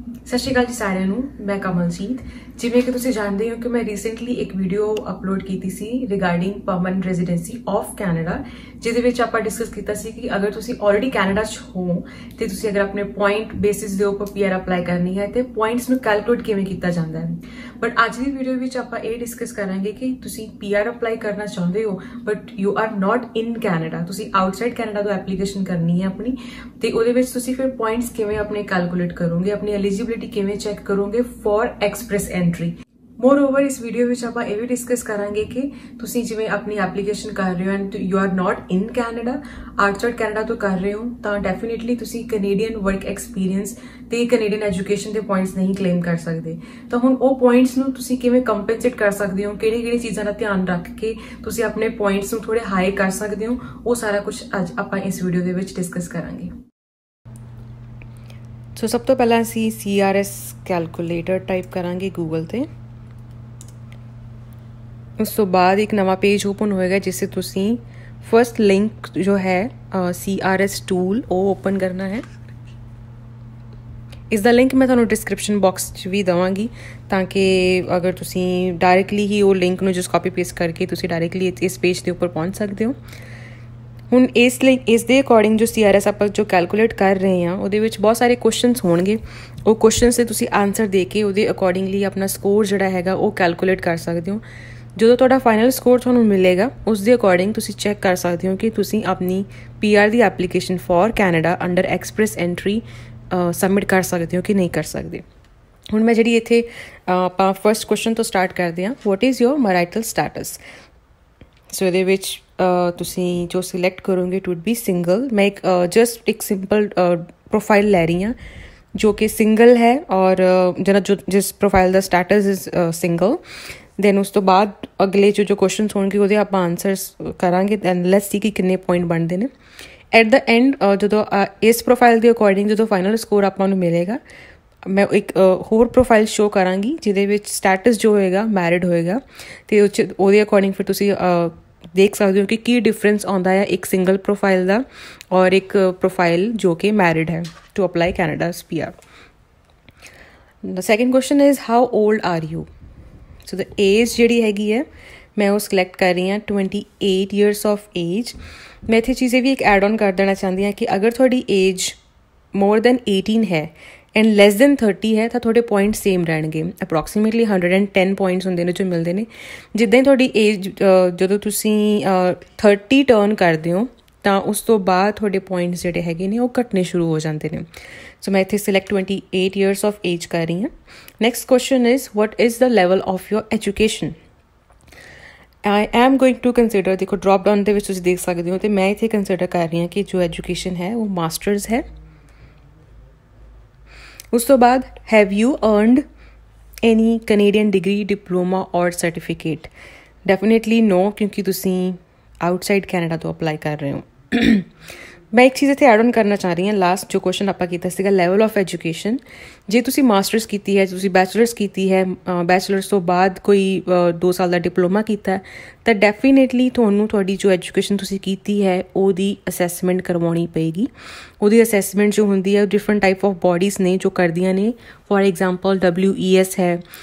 ਸਤਿ ਸ਼੍ਰੀ ਅਕਾਲ ਜੀ ਸਾਰਿਆਂ ਨੂੰ। ਮੈਂ ਕਮਲਜੀਤ। ਜਿਵੇਂ ਕਿ ਤੁਸੀਂ ਜਾਣਦੇ ਹੋ ਕਿ ਮੈਂ ਰੀਸੈਂਟਲੀ ਇੱਕ ਵੀਡੀਓ ਅਪਲੋਡ ਕੀਤੀ ਸੀ regarding permanent residency of Canada, ਜਿਹਦੇ ਵਿੱਚ ਆਪਾਂ ਡਿਸਕਸ ਕੀਤਾ ਸੀ ਕਿ ਅਗਰ ਤੁਸੀਂ ਆਲਰੇਡੀ ਕੈਨੇਡਾ 'ਚ ਹੋ ਤੇ ਤੁਸੀਂ ਅਗਰ ਆਪਣੇ ਪੁਆਇੰਟ ਬੇਸਿਸ ਦੇ ਉੱਪਰ ਪੀਆਰ ਅਪਲਾਈ ਕਰਨੀ ਹੈ ਤੇ ਪੁਆਇੰਟਸ ਨੂੰ ਕੈਲਕੂਲੇਟ ਕਿਵੇਂ ਕੀਤਾ ਜਾਂਦਾ ਹੈ। ਬਟ ਅੱਜ ਦੀ ਵੀਡੀਓ ਵਿੱਚ ਆਪਾਂ ਇਹ ਡਿਸਕਸ ਕਰਾਂਗੇ ਕਿ ਤੁਸੀਂ ਪੀਆਰ ਅਪਲਾਈ ਕਰਨਾ ਚਾਹੁੰਦੇ ਹੋ but you are not in Canada, ਤੁਸੀਂ ਆਊਟਸਾਈਡ ਕੈਨੇਡਾ ਤੋਂ ਐਪਲੀਕੇਸ਼ਨ ਕਰਨੀ ਹੈ ਆਪਣੀ, ਤੇ ਉਹਦੇ ਵਿੱਚ ਤੁਸੀਂ ਫਿਰ ਪੁਆਇੰਟਸ ਕਿਵੇਂ ਆਪਣੇ ਕੈਲਕੂਲੇਟ ਕਰੋਗੇ, ਆਪਣੀ ਐਲੀਜੀਬਿਲਿਟੀ ਕਿਵੇਂ ਚੈੱਕ ਕਰੋਗੇ ਫॉर ਐਕਸਪ੍ਰੈਸ ਐਂਟਰੀ। ਮੋਰਓਵਰ ਇਸ ਵੀਡੀਓ ਵਿੱਚ ਆਪਾਂ ਇਹ ਵੀ ਡਿਸਕਸ ਕਰਾਂਗੇ ਕਿ ਤੁਸੀਂ ਜਿਵੇਂ ਆਪਣੀ ਐਪਲੀਕੇਸ਼ਨ ਕਰ ਰਹੇ ਹੋ and you are not in Canada, outside Canada ਤੋਂ ਕਰ ਰਹੇ ਹੋ, ਤਾਂ ਡੈਫੀਨੇਟਲੀ ਤੁਸੀਂ ਕੈਨੇਡੀਅਨ ਵਰਕ ਐਕਸਪੀਰੀਅੰਸ ਤੇ ਕੈਨੇਡੀਅਨ ਐਜੂਕੇਸ਼ਨ ਦੇ ਪੁਆਇੰਟਸ ਨਹੀਂ ਕਲੇਮ ਕਰ ਸਕਦੇ। ਤਾਂ ਹੁਣ ਉਹ ਪੁਆਇੰਟਸ ਨੂੰ ਤੁਸੀਂ ਕਿਵੇਂ ਕੰਪਨਸੇਟ ਕਰ ਸਕਦੇ ਹੋ, ਕਿਹੜੀ ਚੀਜ਼ਾਂ ਦਾ ਧਿਆਨ ਰੱਖ ਕੇ ਤੁਸੀਂ ਆਪਣੇ ਪੁਆਇੰਟਸ ਨੂੰ ਥੋੜੇ ਹਾਈ ਕਰ ਸਕਦੇ ਹੋ, ਉਹ ਸਾਰਾ ਕੁਝ ਅੱਜ ਆਪਾਂ ਇਸ ਵੀਡੀਓ ਦੇ ਵਿੱਚ ਡਿਸਕਸ ਕਰਾਂਗੇ। ਸੋ ਸਭ ਤੋਂ ਪਹਿਲਾਂ ਅਸੀਂ CRS ਕੈਲਕੂਲੇਟਰ ਟਾਈਪ ਕਰਾਂਗੇ ਗੂਗਲ ਤੇ। ਉਸ ਤੋਂ ਬਾਅਦ ਇੱਕ ਨਵਾਂ ਪੇਜ ਓਪਨ ਹੋਏਗਾ ਜਿਸ से ਤੁਸੀਂ ਫਰਸਟ ਲਿੰਕ ਜੋ ਹੈ CRS ਟੂਲ ਉਹ ਓਪਨ ਕਰਨਾ ਹੈ। ਇਸ ਦਾ ਲਿੰਕ ਮੈਂ ਤੁਹਾਨੂੰ ਡਿਸਕ੍ਰਿਪਸ਼ਨ ਬਾਕਸ 'ਚ ਵੀ ਦੇਵਾਂਗੀ ਤਾਂ ਕਿ ਅਗਰ ਤੁਸੀਂ ਡਾਇਰੈਕਟਲੀ ਹੀ ਉਹ ਲਿੰਕ ਨੂੰ ਜਸਟ ਕਾਪੀ ਪੇਸਟ ਕਰਕੇ ਤੁਸੀਂ ਡਾਇਰੈਕਟਲੀ ਇਸ ਪੇਜ ਦੇ ਉੱਪਰ ਪਹੁੰਚ ਸਕਦੇ ਹੋ। ਹੁਣ ਇਸ ਦੇ ਅਕੋਰਡਿੰਗ ਜੋ CRS ਆਪਾਂ ਜੋ ਕੈਲਕੂਲੇਟ ਕਰ ਰਹੇ ਹਾਂ ਉਹਦੇ ਵਿੱਚ ਬਹੁਤ ਸਾਰੇ ਕੁਐਸਚਨਸ ਹੋਣਗੇ। ਉਹ ਕੁਐਸਚਨਸ ਦੇ ਤੁਸੀਂ ਆਨਸਰ ਦੇ ਕੇ ਉਹਦੇ ਅਕੋਰਡਿੰਗਲੀ ਆਪਣਾ ਸਕੋਰ ਜਿਹੜਾ ਹੈਗਾ ਉਹ ਕੈਲਕੂਲੇਟ ਕਰ ਸਕਦੇ ਹੋ। ਜਦੋਂ ਤੁਹਾਡਾ ਫਾਈਨਲ ਸਕੋਰ ਤੁਹਾਨੂੰ ਮਿਲੇਗਾ ਉਸ ਦੇ ਅਕੋਰਡਿੰਗ ਤੁਸੀਂ ਚੈੱਕ ਕਰ ਸਕਦੇ ਹੋ ਕਿ ਤੁਸੀਂ ਆਪਣੀ PR the application for Canada under express entry submit ਕਰ ਸਕਦੇ ਹੋ ਕਿ ਨਹੀਂ ਕਰ ਸਕਦੇ। ਹੁਣ ਮੈਂ ਜਿਹੜੀ ਇੱਥੇ ਆਪਾਂ ਫਰਸਟ ਕੁਐਸਚਨ ਤੋਂ ਸਟਾਰਟ ਕਰਦੇ ਹਾਂ, what is your marital status. So ਇਹਦੇ ਵਿੱਚ ਤੁਸੀਂ ਜੋ ਸਿਲੈਕਟ ਕਰੋਗੇ ਇਟ ਵੁੱਡ ਬੀ ਸਿੰਗਲ। ਮੈਂ ਜਸਟ ਇੱਕ ਸਿੰਪਲ ਪ੍ਰੋਫਾਈਲ ਲੈ ਰਹੀ ਹਾਂ ਜੋ ਕਿ ਸਿੰਗਲ ਹੈ ਔਰ ਜਿਸ ਪ੍ਰੋਫਾਈਲ ਦਾ ਸਟੇਟਸ ਇਜ਼ ਸਿੰਗਲ। ਦੈਨ ਉਸ ਤੋਂ ਬਾਅਦ ਅਗਲੇ ਜੋ ਕੁਐਸਚਨਸ ਹੋਣਗੇ ਉਹਦੇ ਆਪਾਂ ਆਨਸਰਸ ਕਰਾਂਗੇ। ਦੈਨ ਲੈਟਸ ਸੀ ਕਿ ਕਿੰਨੇ ਪੁਆਇੰਟ ਬਣਦੇ ਨੇ। ਐਟ ਦ ਐਂਡ ਜਦੋਂ ਇਸ ਪ੍ਰੋਫਾਈਲ ਦੇ ਅਕੋਰਡਿੰਗ ਜਦੋਂ ਫਾਈਨਲ ਸਕੋਰ ਆਪਾਂ ਨੂੰ ਮਿਲੇਗਾ, ਮੈਂ ਇੱਕ ਹੋਰ ਪ੍ਰੋਫਾਈਲ ਸ਼ੋ ਕਰਾਂਗੀ ਜਿਹਦੇ ਵਿੱਚ ਸਟੇਟਸ ਜੋ ਹੋਏਗਾ ਮੈਰਿਡ ਹੋਏਗਾ, ਅਤੇ ਉਹਦੇ ਅਕੋਰਡਿੰਗ ਫਿਰ ਤੁਸੀਂ ਦੇਖ ਸਕਦੇ ਹੋ ਕਿ ਕੀ ਡਿਫਰੈਂਸ ਆਉਂਦਾ ਹੈ ਇੱਕ ਸਿੰਗਲ ਪ੍ਰੋਫਾਈਲ ਦਾ ਔਰ ਇੱਕ ਪ੍ਰੋਫਾਈਲ ਜੋ ਕਿ ਮੈਰਿਡ ਹੈ to apply Canada's PR। The second question is how old are you. So the age ਜਿਹੜੀ ਹੈਗੀ ਹੈ ਮੈਂ ਉਹ ਸਿਲੈਕਟ ਕਰ ਰਹੀ ਹਾਂ 28 ਈਅਰਸ ਆਫ ਏਜ। ਮੈਂ ਇੱਥੇ ਚੀਜ਼ੇ ਵੀ ਇੱਕ ਐਡ ਔਨ ਕਰ ਦੇਣਾ ਚਾਹੁੰਦੀ ਹਾਂ ਕਿ ਅਗਰ ਤੁਹਾਡੀ ਏਜ ਮੋਰ ਦੈਨ 18 ਹੈ ਐਂਡ ਲੈਸ ਦੈਨ 30 ਹੈ ਤਾਂ ਤੁਹਾਡੇ ਪੁਆਇੰਟ ਸੇਮ ਰਹਿਣਗੇ। ਅਪਰੋਕਸੀਮੇਟਲੀ 110 ਪੁਆਇੰਟਸ ਹੁੰਦੇ ਨੇ ਜੋ ਮਿਲਦੇ ਨੇ। ਜਿੱਦਾਂ ਹੀ ਤੁਹਾਡੀ ਏਜ ਜਦੋਂ ਤੁਸੀਂ 30 ਟਰਨ ਕਰਦੇ ਹੋ ਤਾਂ ਉਸ ਤੋਂ ਬਾਅਦ ਤੁਹਾਡੇ ਪੁਆਇੰਟਸ ਜਿਹੜੇ ਹੈਗੇ ਨੇ ਉਹ ਘਟਨੇ ਸ਼ੁਰੂ ਹੋ ਜਾਂਦੇ ਨੇ। ਸੋ ਮੈਂ ਇੱਥੇ ਸਿਲੈਕਟ 28 ਈਅਰਸ ਆਫ ਏਜ ਕਰ ਰਹੀ ਹਾਂ। Next question is what is the level of your education. I am going to consider, ਦੇਖੋ ਡਰੋਪ ਡਾਊਨ ਦੇ ਵਿੱਚ ਤੁਸੀਂ ਦੇਖ ਸਕਦੇ ਹੋ, ਅਤੇ ਮੈਂ ਇੱਥੇ ਕੰਸੀਡਰ ਕਰ ਰਹੀ ਹਾਂ ਕਿ ਜੋ ਐਜੂਕੇਸ਼ਨ ਹੈ ਉਹ ਮਾਸਟਰਸ ਹੈ। ਉਸ ਤੋਂ ਬਾਅਦ have you earned any Canadian degree, diploma ਔਰ ਸਰਟੀਫਿਕੇਟ। ਡੈਫੀਨੇਟਲੀ ਨੋ, ਕਿਉਂਕਿ ਤੁਸੀਂ ਆਊਟਸਾਈਡ ਕੈਨੇਡਾ ਤੋਂ ਅਪਲਾਈ ਕਰ ਰਹੇ ਹੋ। ਮੈਂ ਇੱਕ ਚੀਜ਼ ਇੱਥੇ ਐਡ ਔਨ ਕਰਨਾ ਚਾਹ ਰਹੀ ਹਾਂ। ਲਾਸਟ ਜੋ ਕੁਐਸਚਨ ਆਪਾਂ ਕੀਤਾ ਸੀਗਾ ਲੈਵਲ ਆਫ ਐਜੂਕੇਸ਼ਨ, ਜੇ ਤੁਸੀਂ ਮਾਸਟਰਸ ਕੀਤੀ ਹੈ, ਤੁਸੀਂ ਬੈਚਲਰਸ ਕੀਤੀ ਹੈ, ਬੈਚਲਰਸ ਤੋਂ ਬਾਅਦ ਕੋਈ 2 ਸਾਲ ਦਾ ਡਿਪਲੋਮਾ ਕੀਤਾ ਤਾਂ ਡੈਫੀਨੇਟਲੀ ਤੁਹਾਨੂੰ ਤੁਹਾਡੀ ਜੋ ਐਜੂਕੇਸ਼ਨ ਤੁਸੀਂ ਕੀਤੀ ਹੈ ਉਹਦੀ ਅਸੈਸਮੈਂਟ ਕਰਵਾਉਣੀ ਪਏਗੀ। ਉਹਦੀ ਅਸੈਸਮੈਂਟ ਜੋ ਹੁੰਦੀ ਹੈ ਉਹ ਡਿਫਰੈਂਟ ਟਾਈਪ ਆਫ ਬੋਡੀਜ਼ ਨੇ ਜੋ ਕਰਦੀਆਂ ਨੇ। ਫੋਰ ਐਗਜ਼ਾਮਪਲ WES ਹੈ,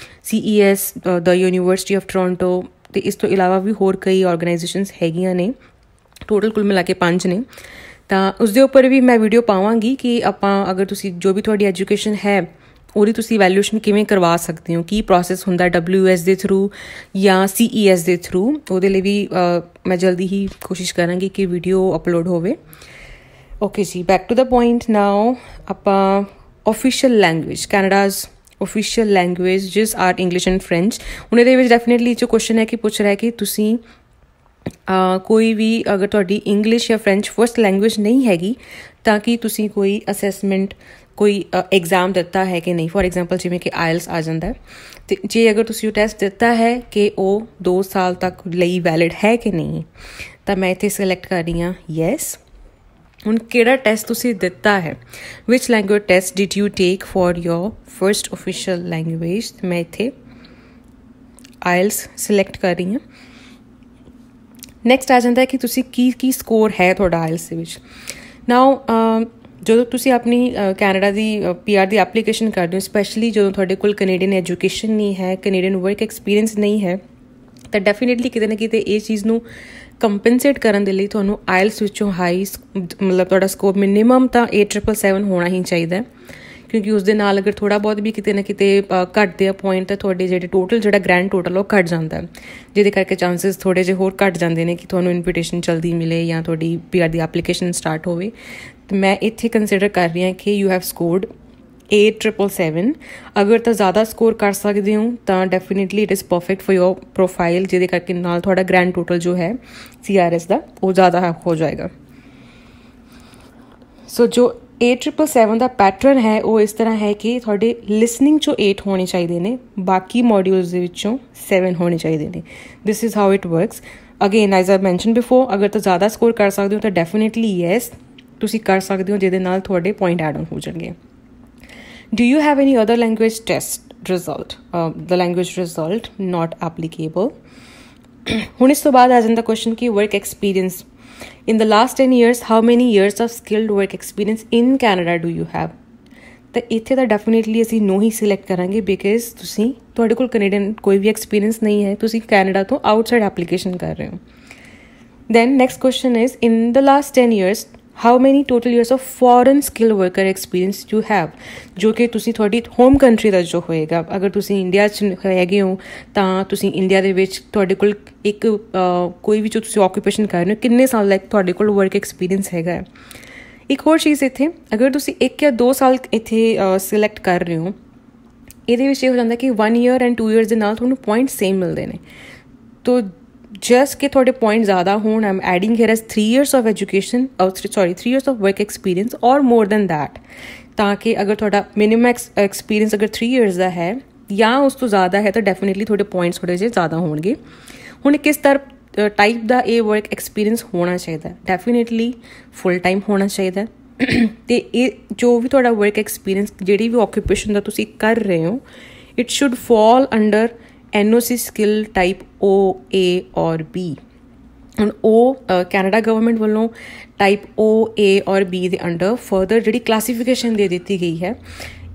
CES the university of Toronto, ਅਤੇ ਇਸ ਤੋਂ ਇਲਾਵਾ ਵੀ ਹੋਰ ਕਈ ਔਰਗਨਾਈਜੇਸ਼ਨਸ ਹੈਗੀਆਂ ਨੇ, ਟੋਟਲ ਕੁੱਲ ਮਿਲਾ ਕੇ 5 ਨੇ। ਤਾਂ ਉਸਦੇ ਉੱਪਰ ਵੀ ਮੈਂ ਵੀਡੀਓ ਪਾਵਾਂਗੀ ਕਿ ਆਪਾਂ ਅਗਰ ਤੁਸੀਂ ਜੋ ਵੀ ਤੁਹਾਡੀ ਐਜੂਕੇਸ਼ਨ ਹੈ ਉਹਦੀ ਤੁਸੀਂ ਵੈਲਿਊਏਸ਼ਨ ਕਿਵੇਂ ਕਰਵਾ ਸਕਦੇ ਹੋ, ਕੀ ਪ੍ਰੋਸੈਸ ਹੁੰਦਾ WS ਦੇ ਥਰੂ ਜਾਂ CES ਦੇ ਥਰੂ। ਉਹਦੇ ਲਈ ਵੀ ਮੈਂ ਜਲਦੀ ਹੀ ਕੋਸ਼ਿਸ਼ ਕਰਾਂਗੀ ਕਿ ਵੀਡੀਓ ਅਪਲੋਡ ਹੋਵੇ। ਓਕੇ ਜੀ, back to the point now. ਆਪਾਂ official language, Canada's official languages are English and French. ਹੁਣ ਇਹਦੇ ਵਿੱਚ ਡੈਫੀਨੇਟਲੀ ਜੋ ਕੁਐਸਚਨ ਹੈ ਕਿ ਪੁੱਛ ਰਿਹਾ ਕਿ ਤੁਸੀਂ ਕੋਈ ਵੀ ਅਗਰ ਤੁਹਾਡੀ ਇੰਗਲਿਸ਼ ਜਾਂ ਫਰੈਂਚ ਫਸਟ ਲੈਂਗੁਏਜ ਨਹੀਂ ਹੈਗੀ ਤਾਂ ਕਿ ਤੁਸੀਂ ਕੋਈ ਅਸੈਸਮੈਂਟ, ਕੋਈ ਐਗਜ਼ਾਮ ਦਿੱਤਾ ਹੈ ਕਿ ਨਹੀਂ। ਫੋਰ ਐਗਜ਼ਾਮਪਲ ਜਿਵੇਂ ਕਿ IELTS ਆ ਜਾਂਦਾ, ਅਤੇ ਜੇ ਅਗਰ ਤੁਸੀਂ ਉਹ ਟੈਸਟ ਦਿੱਤਾ ਹੈ ਕਿ ਉਹ 2 ਸਾਲ ਤੱਕ ਲਈ ਵੈਲਿਡ ਹੈ ਕਿ ਨਹੀਂ, ਤਾਂ ਮੈਂ ਇੱਥੇ ਸਿਲੈਕਟ ਕਰ ਰਹੀ ਹਾਂ ਯੈਸ। ਹੁਣ ਕਿਹੜਾ ਟੈਸਟ ਤੁਸੀਂ ਦਿੱਤਾ ਹੈ, which language test did you take for your first official language. ਮੈਂ ਇੱਥੇ IELTS ਸਿਲੈਕਟ ਕਰ ਰਹੀ ਹਾਂ। ਨੈਕਸਟ ਆ ਜਾਂਦਾ ਹੈ ਕਿ ਤੁਸੀਂ ਕੀ ਸਕੋਰ ਹੈ ਤੁਹਾਡਾ IELTS ਦੇ ਵਿੱਚ। ਨਾਓ ਜਦੋਂ ਤੁਸੀਂ ਆਪਣੀ ਕੈਨੇਡਾ ਦੀ PR ਦੀ ਐਪਲੀਕੇਸ਼ਨ ਕਰਦੇ ਹੋ, ਸਪੈਸ਼ਲੀ ਜਦੋਂ ਤੁਹਾਡੇ ਕੋਲ ਕੈਨੇਡੀਅਨ ਐਜੂਕੇਸ਼ਨ ਨਹੀਂ ਹੈ, ਕੈਨੇਡੀਅਨ ਵਰਕ ਐਕਸਪੀਰੀਅੰਸ ਨਹੀਂ ਹੈ, ਤਾਂ ਡੈਫੀਨੇਟਲੀ ਕਿਤੇ ਨਾ ਕਿਤੇ ਇਹ ਚੀਜ਼ ਨੂੰ ਕੰਪਨਸੇਟ ਕਰਨ ਦੇ ਲਈ ਤੁਹਾਨੂੰ ਆਇਲਸ ਵਿੱਚੋਂ ਹਾਈ ਮਤਲਬ ਤੁਹਾਡਾ ਸਕੋਰ ਮਿਨੀਮਮ ਤਾਂ 8,777 ਹੋਣਾ ਹੀ ਚਾਹੀਦਾ, ਕਿਉਂਕਿ ਉਸ ਦੇ ਨਾਲ ਅਗਰ ਥੋੜ੍ਹਾ ਬਹੁਤ ਵੀ ਕਿਤੇ ਨਾ ਕਿਤੇ ਘੱਟਦੇ ਆ ਪੁਆਇੰਟ ਤਾਂ ਤੁਹਾਡੇ ਜਿਹੜੇ ਟੋਟਲ ਜਿਹੜਾ ਗ੍ਰੈਂਡ ਟੋਟਲ ਉਹ ਘੱਟ ਜਾਂਦਾ, ਜਿਹਦੇ ਕਰਕੇ ਚਾਂਸਿਸ ਥੋੜ੍ਹੇ ਜਿਹੇ ਹੋਰ ਘੱਟ ਜਾਂਦੇ ਨੇ ਕਿ ਤੁਹਾਨੂੰ ਇਨਵੀਟੇਸ਼ਨ ਜਲਦੀ ਮਿਲੇ ਜਾਂ ਤੁਹਾਡੀ PR ਦੀ ਐਪਲੀਕੇਸ਼ਨ ਸਟਾਰਟ ਹੋਵੇ। ਤੇ ਮੈਂ ਇੱਥੇ ਕੰਸੀਡਰ ਕਰ ਰਹੀ ਹਾਂ ਕਿ ਯੂ ਹੈਵ ਸਕੋਰਡ 8,777। ਅਗਰ ਤਾਂ ਜ਼ਿਆਦਾ ਸਕੋਰ ਕਰ ਸਕਦੇ ਹੋ ਤਾਂ definitely it is perfect for your profile, ਜਿਹਦੇ ਕਰਕੇ ਨਾਲ ਤੁਹਾਡਾ ਗ੍ਰੈਂਡ ਟੋਟਲ ਜੋ ਹੈ CRS ਦਾ ਉਹ ਜ਼ਿਆਦਾ ਹੋ ਜਾਏਗਾ। ਸੋ ਜੋ 8,777 ਦਾ ਪੈਟਰਨ ਹੈ ਉਹ ਇਸ ਤਰ੍ਹਾਂ ਹੈ ਕਿ ਤੁਹਾਡੇ ਲਿਸਨਿੰਗ 'ਚੋਂ 8 ਹੋਣੇ ਚਾਹੀਦੇ ਨੇ, ਬਾਕੀ ਮੋਡਿਊਲਸ ਦੇ ਵਿੱਚੋਂ 7 ਹੋਣੇ ਚਾਹੀਦੇ ਨੇ। This is how it works. Again as I mention before, ਅਗਰ ਤਾਂ ਜ਼ਿਆਦਾ ਸਕੋਰ ਕਰ ਸਕਦੇ ਹੋ ਤਾਂ ਡੈਫੀਨੇਟਲੀ ਯੈਸ ਤੁਸੀਂ ਕਰ ਸਕਦੇ ਹੋ, ਜਿਹਦੇ ਨਾਲ ਤੁਹਾਡੇ ਪੁਆਇੰਟ ਐਡ ਆਨ ਹੋ ਜਾਣਗੇ। Do you have any other language test result? The language result not applicable. ਹੁਣ ਇਸ ਤੋਂ ਬਾਅਦ ਆ ਜਾਂਦਾ ਕੁਐਸਚਨ ਕਿ work experience. In the last 10 years, how many years of skilled work experience in Canada do you have? ਤਾਂ ਇੱਥੇ ਤਾਂ ਡੈਫੀਨੇਟਲੀ ਅਸੀਂ ਨੋ ਹੀ ਸਿਲੈਕਟ ਕਰਾਂਗੇ, ਬਿਕਾਜ਼ ਤੁਹਾਡੇ ਕੋਲ ਕੈਨੇਡੀਅਨ ਕੋਈ ਵੀ ਐਕਸਪੀਰੀਅੰਸ ਨਹੀਂ ਹੈ, ਤੁਸੀਂ ਕੈਨੇਡਾ ਤੋਂ ਆਊਟਸਾਈਡ ਐਪਲੀਕੇਸ਼ਨ ਕਰ ਰਹੇ ਹੋ। Then next question is, in the last 10 years, how many total years of foreign skilled worker experience you have? ਜੋ ਕਿ ਤੁਸੀਂ ਤੁਹਾਡੀ ਹੋਮ ਕੰਟਰੀ ਦਾ ਜੋ ਹੋਏਗਾ, ਅਗਰ ਤੁਸੀਂ ਇੰਡੀਆ 'ਚ ਹੈਗੇ ਹੋ ਤਾਂ ਤੁਸੀਂ ਇੰਡੀਆ ਦੇ ਵਿੱਚ ਤੁਹਾਡੇ ਕੋਲ ਇੱਕ ਕੋਈ ਵੀ ਜੋ ਤੁਸੀਂ ਆਕੂਪੇਸ਼ਨ ਕਰ ਰਹੇ ਹੋ, ਕਿੰਨੇ ਸਾਲ ਲਾਈਕ ਤੁਹਾਡੇ ਕੋਲ ਵਰਕ ਐਕਸਪੀਰੀਅੰਸ ਹੈਗਾ। ਇੱਕ ਹੋਰ ਚੀਜ਼ ਇੱਥੇ, ਅਗਰ ਤੁਸੀਂ 1 ਜਾਂ 2 ਸਾਲ ਇੱਥੇ ਸਿਲੈਕਟ ਕਰ ਰਹੇ ਹੋ, ਇਹਦੇ ਵਿੱਚ ਇਹ ਹੋ ਜਾਂਦਾ ਕਿ 1 year and 2 years ਦੇ ਨਾਲ ਤੁਹਾਨੂੰ ਪੁਆਇੰਟ ਸੇਮ ਮਿਲਦੇ ਨੇ। ਤੋ just ਕਿ ਤੁਹਾਡੇ ਪੁਆਇੰਟ ਜ਼ਿਆਦਾ ਹੋਣ, I am adding here as 3 years of education, 3 years of work experience or more than that, ਤਾਂ ਕਿ ਅਗਰ ਤੁਹਾਡਾ ਮਿਨੀਮਮ ਐਕਸਪੀਰੀਅੰਸ ਅਗਰ 3 years ਦਾ ਹੈ ਜਾਂ ਉਸ ਤੋਂ ਜ਼ਿਆਦਾ ਹੈ ਤਾਂ ਡੈਫੀਨੇਟਲੀ ਤੁਹਾਡੇ ਪੁਆਇੰਟਸ ਥੋੜ੍ਹੇ ਜਿਹੇ ਜ਼ਿਆਦਾ ਹੋਣਗੇ। ਹੁਣ ਕਿਸ ਤਰ੍ਹਾਂ ਟਾਈਪ ਦਾ ਇਹ ਵਰਕ ਐਕਸਪੀਰੀਅੰਸ ਹੋਣਾ ਚਾਹੀਦਾ, ਡੈਫੀਨੇਟਲੀ ਫੁੱਲ ਟਾਈਮ ਹੋਣਾ ਚਾਹੀਦਾ। ਅਤੇ ਇਹ ਜੋ ਵੀ ਤੁਹਾਡਾ ਵਰਕ ਐਕਸਪੀਰੀਅੰਸ ਜਿਹੜੀ ਵੀ ਆਕੂਪੇਸ਼ਨ ਦਾ ਤੁਸੀਂ ਕਰ ਰਹੇ ਹੋ, it should fall under NOC skill type O, A ਔਰ B। ਹੁਣ ਉਹ ਕੈਨੇਡਾ ਗਵਰਨਮੈਂਟ ਵੱਲੋਂ ਟਾਈਪ O, A ਔਰ B ਦੇ ਅੰਡਰ ਫਰਦਰ ਜਿਹੜੀ ਕਲਾਸੀਫਿਕੇਸ਼ਨ ਦੇ ਦਿੱਤੀ ਗਈ ਹੈ,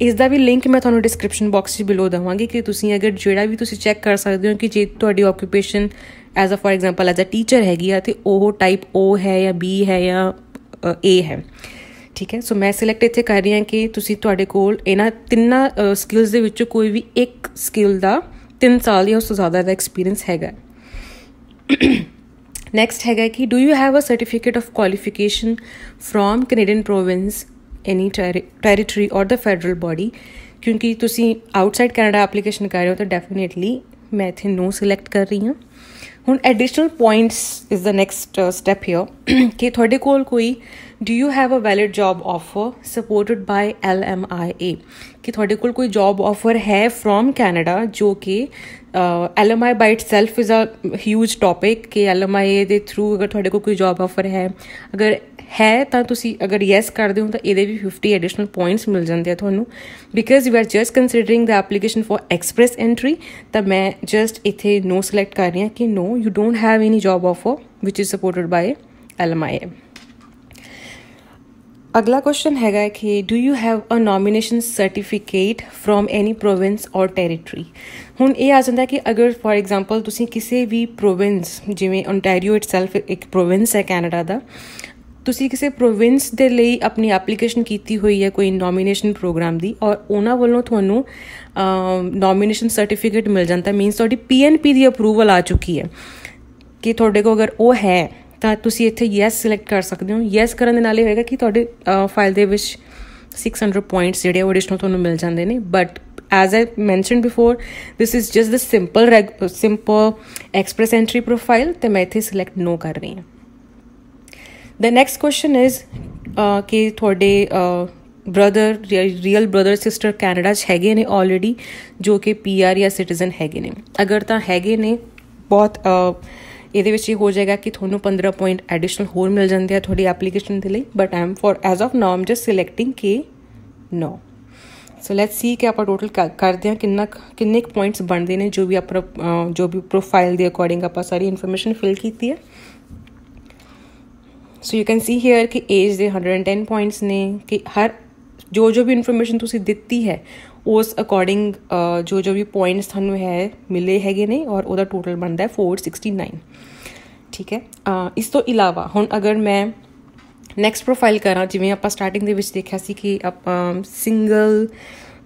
ਇਸ ਦਾ ਵੀ ਲਿੰਕ ਮੈਂ ਤੁਹਾਨੂੰ ਡਿਸਕ੍ਰਿਪਸ਼ਨ ਬਾਕਸ 'ਚ ਬਿਲੋ ਦੇਵਾਂਗੀ ਕਿ ਤੁਸੀਂ ਅਗਰ ਜਿਹੜਾ ਵੀ ਤੁਸੀਂ ਚੈੱਕ ਕਰ ਸਕਦੇ ਹੋ ਕਿ ਜੇ ਤੁਹਾਡੀ occupation as for example as a teacher ਹੈਗੀ ਆ ਅਤੇ ਉਹ ਟਾਈਪ O ਹੈ ਜਾਂ B ਹੈ ਜਾਂ A ਹੈ। ਠੀਕ ਹੈ, ਸੋ ਮੈਂ ਸਿਲੈਕਟ ਇੱਥੇ ਕਰ ਰਹੀ ਹਾਂ ਕਿ ਤੁਸੀਂ ਤੁਹਾਡੇ ਕੋਲ ਇਹਨਾਂ ਤਿੰਨਾਂ ਸਕਿੱਲਸ ਦੇ ਵਿੱਚੋਂ ਕੋਈ ਵੀ ਇੱਕ ਸਕਿੱਲ ਦਾ 3 ਸਾਲ ਜਾਂ ਉਸ ਤੋਂ ਜ਼ਿਆਦਾ ਦਾ ਐਕਸਪੀਰੀਅੰਸ ਹੈਗਾ। ਨੈਕਸਟ ਹੈਗਾ ਕਿ do you have a certificate of qualification from Canadian province, any territory or the federal body. ਕਿਉਂਕਿ ਤੁਸੀਂ ਆਊਟਸਾਈਡ ਕੈਨੇਡਾ ਐਪਲੀਕੇਸ਼ਨ ਕਰ ਰਹੇ ਹੋ ਤਾਂ ਡੈਫੀਨੇਟਲੀ ਮੈਂ ਇੱਥੇ ਨੋ ਸਿਲੈਕਟ ਕਰ ਰਹੀ ਹਾਂ। ਹੁਣ additional points is the next step here ਕਿ ਤੁਹਾਡੇ ਕੋਲ ਕੋਈ do you have a valid job offer supported by LMIA, ਕਿ ਤੁਹਾਡੇ ਕੋਲ ਕੋਈ ਜੋਬ ਆਫਰ ਹੈ ਫਰੋਮ ਕੈਨੇਡਾ, ਜੋ ਕਿ LMI by itself is a huge topic ਕਿ LMIA ਦੇ ਥਰੂ ਅਗਰ ਤੁਹਾਡੇ ਕੋਲ ਕੋਈ ਜੋਬ ਆਫਰ ਹੈ, ਅਗਰ ਹੈ ਤਾਂ ਤੁਸੀਂ ਅਗਰ ਯੈਸ ਕਰਦੇ ਹੋ ਤਾਂ ਇਹਦੇ ਵੀ 50 ਐਡੀਸ਼ਨਲ ਪੁਆਇੰਟਸ ਮਿਲ ਜਾਂਦੇ ਆ ਤੁਹਾਨੂੰ, because you are just considering the application for express entry. ਤਾਂ ਮੈਂ ਜਸਟ ਇੱਥੇ ਨੋ ਸਿਲੈਕਟ ਕਰ ਰਹੀ ਹਾਂ ਕਿ no, you don't have any job offer which is supported by LMIA। ਅਗਲਾ ਕੁਐਸਚਨ ਹੈਗਾ ਕਿ do you have a nomination certificate from any province or territory. ਹੁਣ ਇਹ ਆ ਜਾਂਦਾ ਕਿ ਅਗਰ ਫॉर ਐਗਜ਼ਾਮਪਲ ਤੁਸੀਂ ਕਿਸੇ ਵੀ ਪ੍ਰੋਵਿੰਸ, ਜਿਵੇਂ ਓਨਟਾਰੀਓ ਇਟ ਸੈਲਫ ਇੱਕ ਪ੍ਰੋਵਿੰਸ ਹੈ ਕੈਨੇਡਾ ਦਾ, ਤੁਸੀਂ ਕਿਸੇ ਪ੍ਰੋਵਿੰਸ ਦੇ ਲਈ ਆਪਣੀ ਐਪਲੀਕੇਸ਼ਨ ਕੀਤੀ ਹੋਈ ਹੈ ਕੋਈ ਨੋਮੀਨੇਸ਼ਨ ਪ੍ਰੋਗਰਾਮ ਦੀ, ਔਰ ਉਹਨਾਂ ਵੱਲੋਂ ਤੁਹਾਨੂੰ ਨੋਮੀਨੇਸ਼ਨ ਸਰਟੀਫਿਕੇਟ ਮਿਲ ਜਾਂਦਾ, ਮੀਨਸ ਤੁਹਾਡੀ PNP ਦੀ ਅਪਰੂਵਲ ਆ ਚੁੱਕੀ ਹੈ ਕਿ ਤੁਹਾਡੇ ਕੋਲ ਅਗਰ ਉਹ ਹੈ ਤਾਂ ਤੁਸੀਂ ਇੱਥੇ ਯੈਸ ਸਿਲੈਕਟ ਕਰ ਸਕਦੇ ਹੋ। ਯੈਸ ਕਰਨ ਦੇ ਨਾਲ ਇਹ ਹੋਏਗਾ ਕਿ ਤੁਹਾਡੇ ਫਾਈਲ ਦੇ ਵਿੱਚ 600 ਪੁਆਇੰਟਸ ਜਿਹੜੇ ਉਹ ਐਡੀਸ਼ਨਲ ਤੁਹਾਨੂੰ ਮਿਲ ਜਾਂਦੇ ਨੇ। But as I mentioned before, this is just the simple express entry profile, ਤੇ ਮੈਂ ਇੱਥੇ ਸਿਲੈਕਟ ਨੋ ਕਰ ਰਹੀ ਹਾਂ। The next question is ਕਿ ਤੁਹਾਡੇ brother real brother sister Canada 'ਚ ਹੈਗੇ ਨੇ ਆਲਰੇਡੀ, ਜੋ ਕਿ PR ਜਾਂ ਸਿਟੀਜ਼ਨ ਹੈਗੇ ਨੇ। ਅਗਰ ਤਾਂ ਹੈਗੇ ਨੇ ਬਹੁਤ ਇਹਦੇ ਵਿੱਚ ਇਹ ਹੋ ਜਾਏਗਾ ਕਿ ਤੁਹਾਨੂੰ 15 ਪੁਆਇੰਟ ਐਡੀਸ਼ਨਲ ਹੋਰ ਮਿਲ ਜਾਂਦੇ ਆ ਤੁਹਾਡੀ ਐਪਲੀਕੇਸ਼ਨ ਦੇ ਲਈ। But as of now I'm just ਸਿਲੈਕਟਿੰਗ ਕਿ ਨੋ। ਸੋ ਲੈਟਸ ਸੀ ਕਿ ਆਪਾਂ ਟੋਟਲ ਕਰਦੇ ਹਾਂ ਕਿੰਨੇ ਕੁ ਪੁਆਇੰਟਸ ਬਣਦੇ ਨੇ ਜੋ ਵੀ ਪ੍ਰੋਫਾਈਲ ਦੇ ਅਕੋਰਡਿੰਗ ਆਪਾਂ ਸਾਰੀ ਇਨਫੋਰਮੇਸ਼ਨ ਫਿਲ ਕੀਤੀ ਹੈ। So you can see here कि एज दे 110 पॉइंट्स ने कि हर जो भी इन्फॉर्मेशन तुसी दिती है उस अकॉर्डिंग जो भी पॉइंट्स थानू है मिले हैगे ने और उहदा टोटल बनता है 469। ठीक है। इस तो इलावा हुण अगर मैं नैक्सट प्रोफाइल करा जिवें आपां स्टार्टिंग दे विच देखिया सी कि आपां single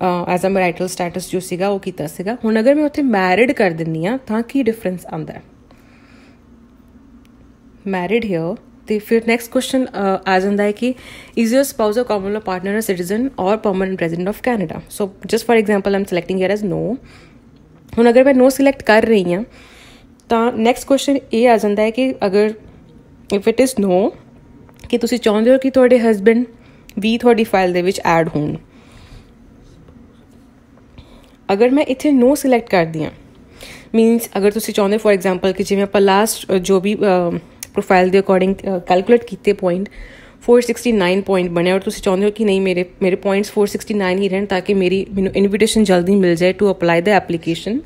as a marital status जो सीगा वो कीता सीगा। हुण अगर मैं उत्थे मैरिड कर दिन्नी आ तां की डिफरेंस आंदा है मैरिड हियर तो फिर नैक्सट क्वेश्चन आ जाता है कि is your spouse a common law partner a citizen or permanent resident of Canada. So just for example I am selecting here as no. हुण अगर मैं नो सिलेक्ट कर रही हाँ तो नैक्सट क्वेश्चन ये आ जाता है कि अगर इफ इट इज़ नो कि तुसी चाहुंदे हो कि तुहाडे हसबैंड भी तुहाडी फाइल दे विच ऐड होण। अगर मैं इत्थे नो सिलेक्ट कर दियाँ मीनस अगर तुसी चाहुंदे फॉर एग्जाम्पल कि जिवें आपां लास्ट जो भी प्रोफाइल के अकॉर्डिंग कैलकुलेट किए पॉइंट 469 पॉइंट बने और तुसी चाहुंदे हो कि नहीं मेरे पॉइंट्स 469 ही रहन ताकि मैनू इनविटेशन जल्दी मिल जाए टू अप्लाई द एप्लीकेशन।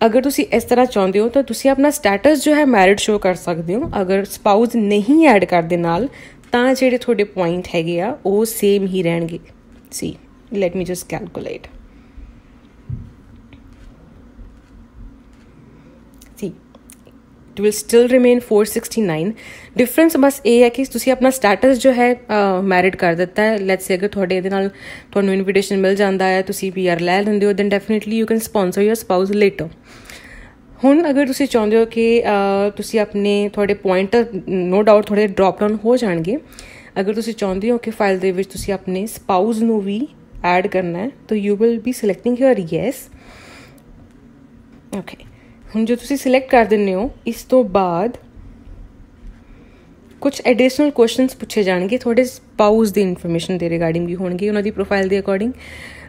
अगर तुसी इस तरह चाहुंदे हो तो तुसी अपना स्टेटस जो है मैरिड शो कर सकते हो। अगर स्पाउस नहीं ऐड करदे नाल तां जिहड़े तुहाडे पॉइंट हैगे आ वो सेम ही रहणगे। See let me just calculate. See it will still remain 469। Difference बस ये है कि तुसी अपना स्टेटस जो है मैरिड कर दिता है। लेट्स से अगर तुहाडे इहदे नाल तुहानू इनविटेशन मिल जाता है तुसी PR लै लैंदे हो then definitely you can sponsor your spouse later. हुण अगर तुसी चाहुंदे हो कि तुसी अपने तुहाडे पॉइंट नो डाउट थोड़े ड्रॉप डाउन हो जाएंगे। अगर तुसी चाहुंदे हो कि फाइल दे विच तुसी अपने स्पाउस नू भी ऐड करना है तो you will be selecting here yes. Okay हुण जो तुसी सिलेक्ट कर दिंदे हो इस तो बाद कुछ एडिशनल क्वेश्चनस पूछे जाएंगे थोड़े स्पाउस की इन्फॉर्मेशन के रिगार्डिंग भी होंगे उन्होंने प्रोफाइल के अकॉर्डिंग।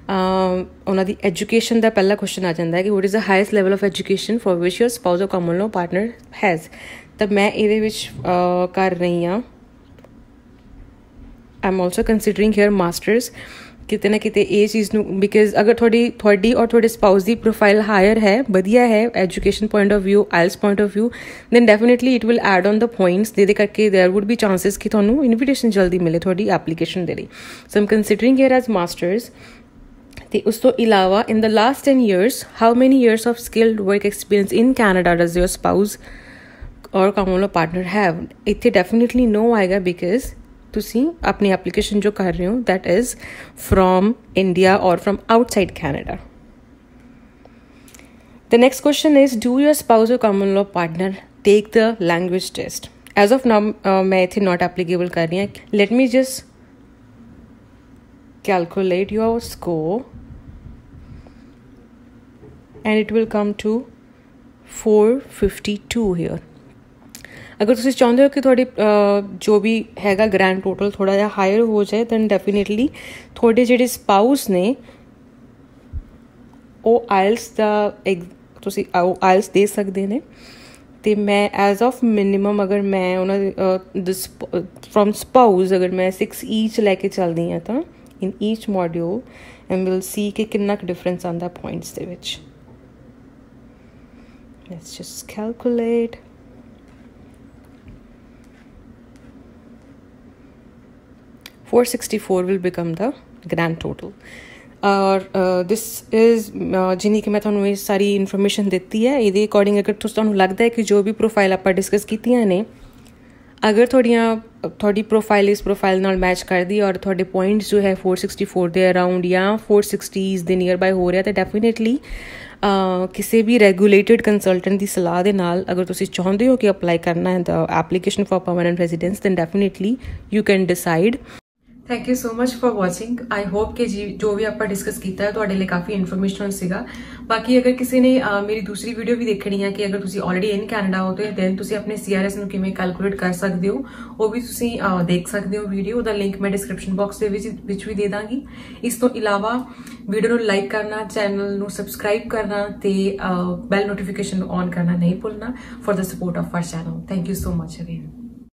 उन्होंने एजुकेशन का पहला क्वेश्चन आ जाता है कि what is the highest level of education for which your spouse or common law partner has. तब मैं ये कर रही हाँ I am also considering here masters किते ना किते ये चीज़ बिकॉज अगर थोड़ी और थोड़े स्पाउस की प्रोफाइल हायर है वधिया है education point of view IELTS point of view then definitely it will add on the points दे करके देयर वुड बी चांसेस कि थोनू इनविटेशन जल्दी मिले थोड़ी एप्लीकेशन दे रही। So I am considering here as masters. तो उस तो इलावा in the last 10 years how many years of skilled work experience in Canada does your spouse or common law partner have. इत्थे डेफिनेटली नो आएगा because तुसी अपनी एप्लीकेशन जो कर रहे हो दैट इज फ्रॉम इंडिया और from outside Canada. The next question is do your spouse or common law partner take the language test. As of now मैं इतने नॉट एप्लीकेबल कर रही हूँ। Let me just calculate your score and it will come to 452 here. अगर तुम चाहते हो कि थोड़ी जो भी हैगा ग्रैंड टोटल थोड़ा जिहा हायर हो जाए दैन डेफिनेटली थोड़े जिहड़े स्पाउस ने वो आइल्स दा तुसी आइल्स दे सकते हैं। तो मैं एज ऑफ मिनिमम अगर मैं उन्होंने फ्रॉम स्पाउस अगर मैं 6 ईच लैके चलती हाँ तो in each module and will see कि कितना डिफरेंस आता points they which. Let's just calculate. $464 will become the grand total। और दिस इज़ जिन्नी कि मैं थोनू ये सारी इन्फॉर्मेशन देती है ये अकॉर्डिंग अगर तुहानू लगता है कि जो भी प्रोफाइल आप डिस्कस कीतियां ने अगर थोड़ी प्रोफाइल इस प्रोफाइल नाल मैच कर दी और थोड़े पॉइंट्स जो है 464 के अराउंड या 460s के नियर बाय हो रहा तो डेफिनेटली किसी भी रेगूलेटेड कंसल्टेंट की सलाह के नाल अगर तुसी चाहते हो कि अप्लाई करना है the application for permanent residence then definitely you can decide. Thank you so much for watching. I hope कि जो भी आप डिस्कस किया है तो काफ़ी इन्फॉर्मेशनल सीगा। बाकी अगर किसी ने मेरी दूसरी वीडियो भी देखनी है कि अगर तुसी ऑलरेडी इन कैनेडा हो तो दैन तुसी अपने CRS नूं किवें कैलकुलेट कर सकते हो वो भी तुसी देख सकते हो वीडियो दा लिंक मैं डिस्क्रिप्शन बॉक्स के विच भी दे दांगी। इस तो इलावा वीडियो नूं लाइक करना चैनल नूं सबसक्राइब करना ते बेल नोटिफिकेशन ऑन करना नहीं भूलना for the support of our channel. Thank you so much again.